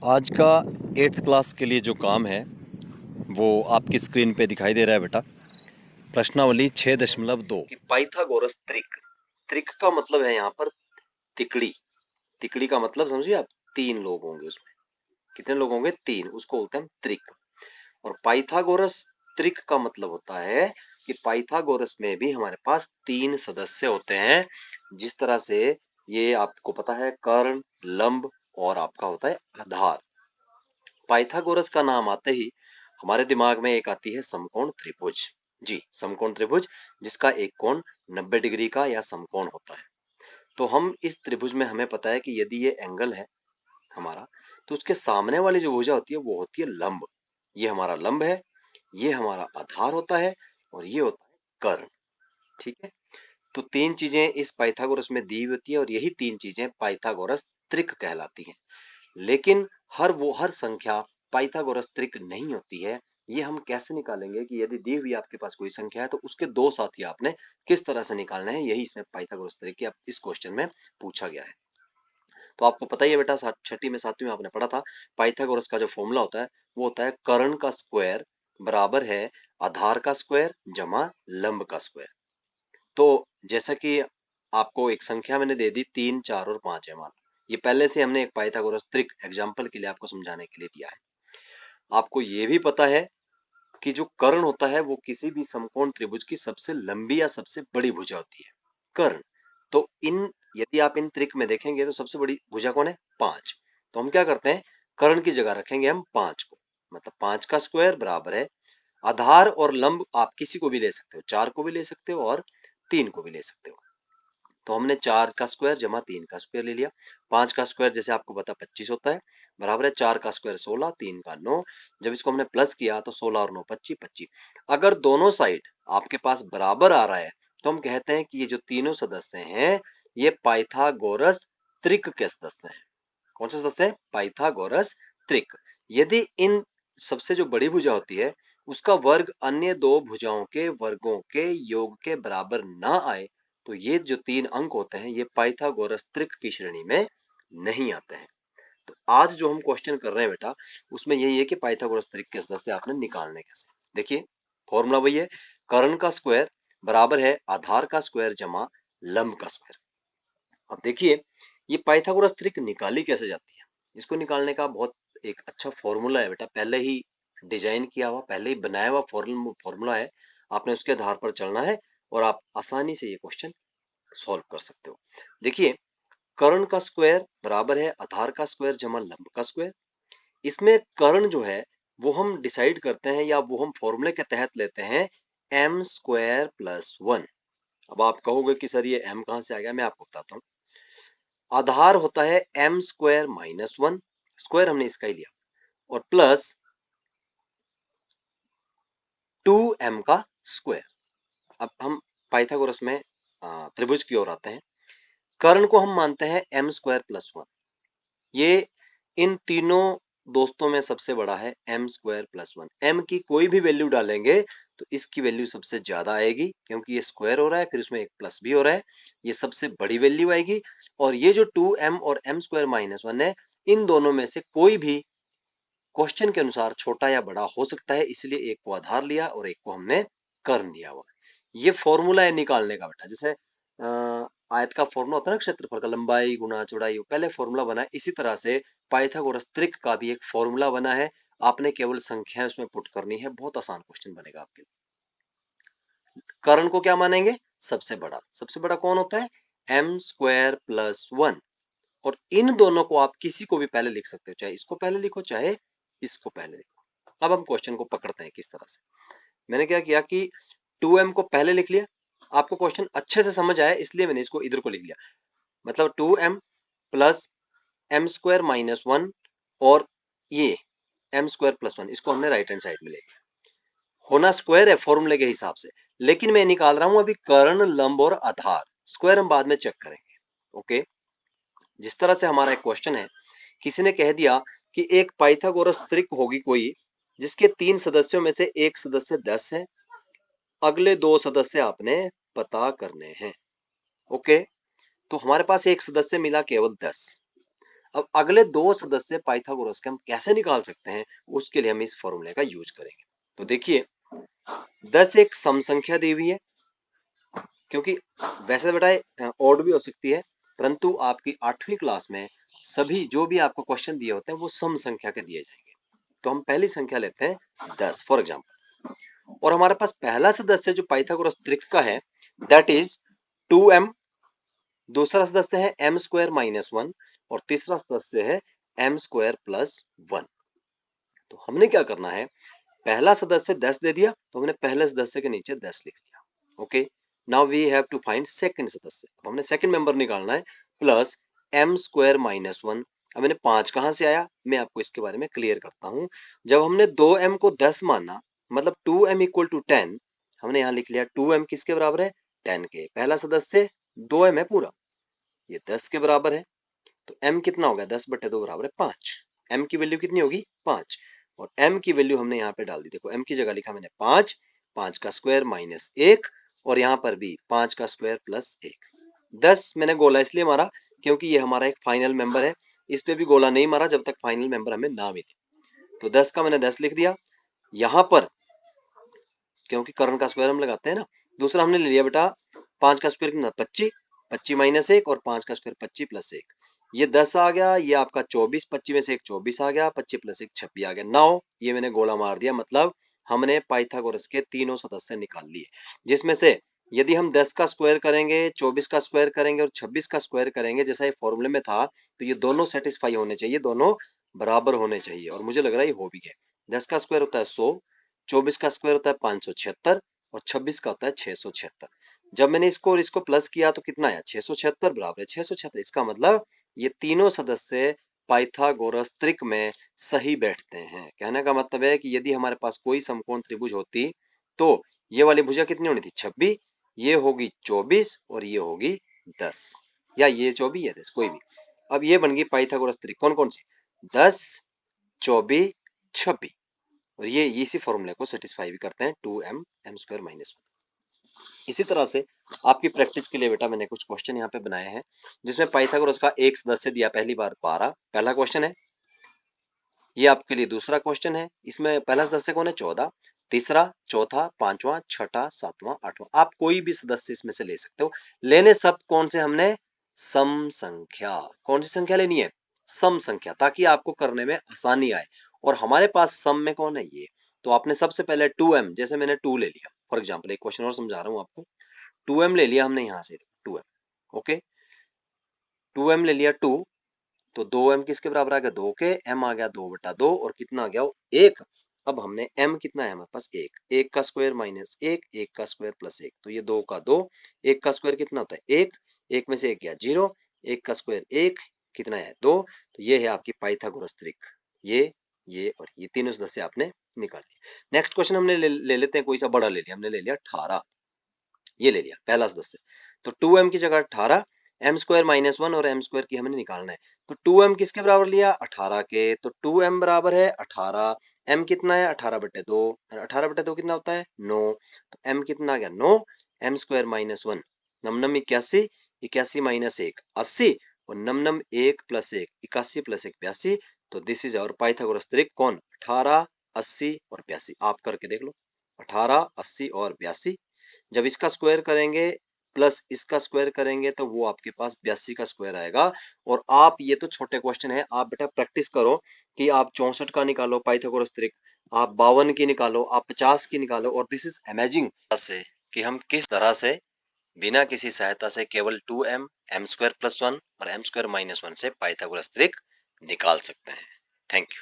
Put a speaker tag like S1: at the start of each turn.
S1: आज का 8th class के लिए जो काम है वो आपकी स्क्रीन पे दिखाई दे रहा है बेटा। प्रश्नावली 6.2 कि पाइथागोरस त्रिक। त्रिक का मतलब है यहाँ पर तिकड़ी। तिकड़ी का मतलब समझिए आप, 3 लोग होंगे उसमें। कितने लोग होंगे? 3। उसको बोलते हैं हम त्रिक। और पाइथागोरस त्रिक का मतलब होता है कि पाइथागोरस में भी हमारे पास 3 सदस्य होते हैं। जिस तरह से ये आपको पता है, कर्ण, लंब और आपका होता है आधार। पाइथागोरस का नाम आते ही हमारे दिमाग में एक आती है समकोण त्रिभुज। जी, समकोण त्रिभुज, जिसका एक कोण 90 डिग्री का या समकोण होता है। तो हम इस त्रिभुज में हमें पता है कि यदि ये एंगल है हमारा, तो उसके सामने वाली जो भुजा होती है वो होती है लंब। ये हमारा लंब है, ये हमारा आधार होता है और ये होता है कर्ण। ठीक है। तो 3 चीजें इस पाइथागोरस में दी होती है और यही 3 चीजें पाइथागोरस त्रिक कहलाती हैं। लेकिन हर संख्या पाइथागोरस त्रिक नहीं होती है। ये हम कैसे निकालेंगे कि यदि दी हुई आपके पास कोई संख्या है तो उसके 2 साथी आपने किस तरह से निकालना है, यही इसमें पाइथागोरस त्रिक की इस क्वेश्चन में पूछा गया है। तो आपको पता ही है बेटा, छठी में 7वीं में आपने पढ़ा था, पाइथागोरस का जो फॉर्मूला होता है वो होता है कर्ण का स्क्वायर बराबर है आधार का स्क्वायर जमा लंब का स्क्वायर। तो जैसा कि आपको एक संख्या मैंने दे दी, 3, 4 और 5 है मान। ये पहले से हमने एक पाइथागोरस त्रिक एग्जांपल के लिए आपको समझाने के लिए दिया है। आपको ये भी पता है कि जो कर्ण होता है वो किसी भी समकोण त्रिभुज की सबसे लंबी या सबसे बड़ी भुजा होती है, कर्ण। तो यदि आप इन त्रिक में देखेंगे तो सबसे बड़ी भुजा कौन है? 5। तो हम क्या करते हैं, कर्ण की जगह रखेंगे हम 5 को। मतलब 5 का स्क्वायर बराबर है आधार और लंब, आप किसी को भी ले सकते हो, 4 को भी ले सकते हो और 3 को भी ले सकते हो। तो हमने 4 का स्क्वायर जमा 3 का स्क्वायर ले लिया। 5 का स्क्वायर जैसे आपको पता 25 होता है, बराबर है 4 का स्क्वायर 16, 3 का 9। जब इसको हमने प्लस किया तो 16 और 9 25 25। अगर दोनों साइड आपके पास बराबर आ रहा है तो हम कहते हैं कि ये जो तीनों सदस्य हैं ये पाइथागोरस त्रिक के सदस्य हैं। कौन से सदस्य हैं? पाइथागोरस त्रिक। यदि इन सबसे जो बड़ी भुजा होती है उसका वर्ग अन्य दो भुजाओं के वर्गों के योग के बराबर ना आए तो ये जो 3 अंक होते हैं ये पाइथागोरस त्रिक की श्रेणी में नहीं आते हैं। तो आज जो हम क्वेश्चन कर रहे हैं बेटा, उसमें यही है कि पाइथागोरस त्रिक के सदस्य आपने निकालने कैसे। देखिए, फॉर्मूला वही है, कर्ण का स्क्वायर बराबर है आधार का स्क्वायर जमा लंब का स्क्वायर। अब देखिए, ये पाइथागोरस त्रिक निकाली कैसे जाती है। इसको निकालने का बहुत एक अच्छा फॉर्मूला है बेटा, पहले ही डिजाइन किया हुआ, पहले ही बनाया हुआ फॉर्मूला है। आपने उसके आधार पर चलना है और आप आसानी से ये क्वेश्चन सॉल्व कर सकते हो। देखिए, कर्ण का स्क्वायर बराबर है आधार का स्क्वायर जमा लंब का स्क्वायर। इसमें कर्ण जो है वो हम डिसाइड करते हैं या वो हम फॉर्मूले के तहत लेते हैं एम स्क्वायर प्लस 1। अब आप कहोगे कि सर ये एम कहां से आ गया, मैं आपको बताता हूँ। आधार होता है एम स्क्वायर माइनस 1, स्क्वायर हमने इसका ही लिया, और प्लस 2m का स्क्वायर। अब हम पाइथागोरस में त्रिभुज की ओर आते हैं। कर्ण को हम मानते हैं एम स्क्वायर प्लस 1। ये इन तीनों दोस्तों में सबसे बड़ा है एम स्क्वायर प्लस 1। एम की कोई भी वैल्यू डालेंगे तो इसकी वैल्यू सबसे ज्यादा आएगी, क्योंकि ये स्क्वायर हो रहा है फिर उसमें एक प्लस भी हो रहा है, ये सबसे बड़ी वैल्यू आएगी। और ये जो 2m और m स्क्वायर माइनस 1 है, इन दोनों में से कोई भी क्वेश्चन के अनुसार छोटा या बड़ा हो सकता है, इसलिए एक को आधार लिया और एक को हमने कर्ण लिया हुआ। ये फॉर्मूला है निकालने का बेटा। जैसे आयत का फॉर्मूला होता है ना, क्षेत्रफल का लंबाई गुना चौड़ाई, पहले फॉर्मूला बना है, इसी तरह से पाइथागोरस त्रिक का भी एक फॉर्मूला बना है। आपने केवल संख्या उसमें पुट करनी है, बहुत आसान क्वेश्चन बनेगा आपके लिए। कर्ण को क्या मानेंगे? सबसे बड़ा। सबसे बड़ा कौन होता है? M square plus 1। और इन दोनों को आप किसी को भी पहले लिख सकते हो, चाहे इसको पहले लिखो चाहे इसको पहले लिखो। अब हम क्वेश्चन को पकड़ते हैं किस तरह से। मैंने क्या किया कि 2m को पहले लिख लिया, आपको क्वेश्चन अच्छे से समझ आया इसलिए मैंने इसको इधर को लिख लिया। मतलब 2m plus M square minus 1 और ये एम स्क्वायर प्लस 1, इसको हमने राइट हैंड साइड में ले लिया। होना स्क्वायर है फॉर्मूले के हिसाब से, लेकिन मैं निकाल रहा हूं अभी कर्ण, लंब और आधार। स्क्वायर हम बाद में चेक करेंगे। ओके। जिस तरह से हमारा एक क्वेश्चन है, किसी ने कह दिया कि एक पाइथागोरस त्रिक होगी कोई जिसके 3 सदस्यों में से एक सदस्य 10 है, अगले 2 सदस्य आपने पता करने हैं। ओके। तो हमारे पास एक सदस्य मिला केवल 10। अब अगले दो सदस्य पाइथागोरस के हम कैसे निकाल सकते हैं, उसके लिए हम इस फॉर्मूले का यूज करेंगे। तो देखिए 10 एक सम संख्या दी हुई है, क्योंकि वैसे बेटा ऑड भी हो सकती है, परंतु आपकी 8वीं क्लास में सभी जो भी आपको क्वेश्चन दिए होते हैं वो सम संख्या के दिए जाएंगे। तो हम पहली संख्या लेते हैं 10 फॉर एग्जाम्पल, और हमारे पास पहला सदस्य जो पाइथागोरस त्रिक का है दैट इज 2m, दूसरा सदस्य है m स्क्वायर माइनस 1 और तीसरा सदस्य है m स्क्वायर प्लस 1। तो हमने क्या करना है, पहला सदस्य 10 दे दिया तो हमने पहले सदस्य के नीचे 10 लिख दिया। Okay, now we have to find second सदस्य। अब हमने सेकंड मेंबर निकालना है, प्लस m स्क्वायर माइनस 1। अब मैंने 5 कहां से आया, मैं आपको इसके बारे में क्लियर करता हूं। जब हमने 2m को 10 माना, मतलब 2m इक्वल टू 10, हमने यहां लिख लिया 2m किसके बराबर है, 10 के। पहला सदस्य 2m है पूरा, ये 10 के बराबर है। तो m कितना हो गया, 10/2 बराबर है 5। m की वैल्यू कितनी होगी, 5, और m की वैल्यू हमने यहाँ पे डाल दी। देखो m की जगह लिखा मैंने 5, 5 का स्क्वायर माइनस 1, और यहाँ पर भी 5 का स्क्वायर प्लस 1। 10 मैंने गोला इसलिए मारा क्योंकि ये हमारा एक फाइनल मेंबर है, इस पे भी गोला नहीं मारा जब तक फाइनल मेंबर हमें ना मिले। तो 10 का मैंने 10 लिख दिया। यहाँ पर क्योंकि कर्ण का स्क्वायर हम लगाते हैं ना, दूसरा हमने ले लिया बेटा 5 का स्क्वायर कितना, 25, 25 माइनस 1 और 5 का स्क्वायर 25 प्लस 1, ये 10 आ गया। ये आपका 24, 25 में से एक 24 आ गया, 25 प्लस 1 26 आ गया। नाउ ये मैंने गोला मार दिया, मतलब हमने पाइथागोरस के तीनों सदस्य निकाल लिए, जिसमें से यदि हम 10 का स्क्वायर करेंगे, 24 का स्क्वायर करेंगे और 26 का स्क्वायर करेंगे जैसा ये फॉर्मूले में था, तो ये दोनों सेटिस्फाई होने चाहिए, दोनों बराबर होने चाहिए, और मुझे लग रहा है ये हो भी गया। 10 का स्क्वायर होता है 100, 24 का स्क्वायर होता है 576 और 26 का होता है 676। जब मैंने इसको और इसको प्लस किया तो कितना आया, 676 बराबर है 676। इसका मतलब ये तीनों सदस्य पाइथागोरस त्रिक में सही बैठते हैं। कहने का मतलब है कि यदि हमारे पास कोई समकोण त्रिभुज होती तो ये वाली भुजा कितनी होनी थी, 26, ये होगी 24 और ये होगी 10, या ये 24 या 10 कोई भी। अब ये बन गई पाइथागोरस त्रिक, कौन कौन सी, 10, 24, 26, और ये इसी फॉर्मूले को सेटिस्फाई भी करते हैं, 2m m स्क्वायर माइनस 1। इसी तरह से आपकी प्रैक्टिस के लिए बेटा मैंने कुछ क्वेश्चन यहाँ पे बनाए हैं, जिसमें पाइथागोरस का एक सदस्य दिया पहली बार 12, पहला क्वेश्चन है। ये आपके लिए दूसरा क्वेश्चन है, इसमें पहला सदस्य कौन है, 14, तीसरा, चौथा, पांचवा, छठा, सातवां, आठवां, आप कोई भी सदस्य इसमें से ले सकते हो। लेने सब कौन से हमने, सम संख्या। कौन सी संख्या लेनी है, सम संख्या, ताकि आपको करने में आसानी आए। और हमारे पास सम में कौन है, ये। तो आपने सबसे पहले 2m, जैसे मैंने 2 ले लिया फॉर एग्जाम्पल, एक क्वेश्चन और समझा रहा हूं आपको। 2m ले लिया हमने यहाँ से, 2m, ओके, 2m ले लिया 2, तो 2m किसके बराबर आ गया, 2 के, m आ गया 2/2 और कितना आ गया, 1। अब हमने m कितना है हमारे पास, 1, 1 का स्क्वायर माइनस 1, 1 का स्क्वायर प्लस 1, तो ये 2 का 2, 1 का स्क्वायर कितना होता है 1, 1 में से 1 गया 0, 1 का स्क्वायर 1, कितना है 2। तो ये है आपकी पाइथागोरस त्रिक, ये और ये तीनों सदस्य आपने निकाल लिया। नेक्स्ट क्वेश्चन हमने ले लेते हैं, कोई सा बड़ा ले लिया, हमने ले लिया 18, ये ले लिया पहला सदस्य। तो 2m की जगह 18, m स्क्वायर माइनस 1 और m स्क्वायर की हमें निकालना है। तो 2m किसके बराबर लिया, 18 के, तो 2m बराबर है 18, m कितना है 18/2, 18/2 कितना होता है 9, तो m कितना आ गया 9, m स्क्वायर माइनस 1, नम नम 81, 81 माइनस 1 80, और नम नम 1 प्लस 1 81 प्लस 1 82। तो दिस इज आवर पाइथागोरस त्रिक, कौन, 18, 80 और 82। आप करके देख लो, 18, 80 और 82, जब इसका स्क्वायर करेंगे प्लस इसका स्क्वायर करेंगे तो वो आपके पास 82 का स्क्वायर आएगा। और आप, ये तो छोटे क्वेश्चन है, आप बेटा प्रैक्टिस करो कि आप 64 का निकालो पाइथागोरस त्रिक, आप 52 की निकालो, आप 50 की निकालो, और दिस इज अमेजिंग से कि हम किस तरह से बिना किसी सहायता से केवल 2m m स्क्वायर प्लस 1 और m स्क्वायर माइनस 1 से पाइथागोरस त्रिक निकाल सकते हैं। Thank you.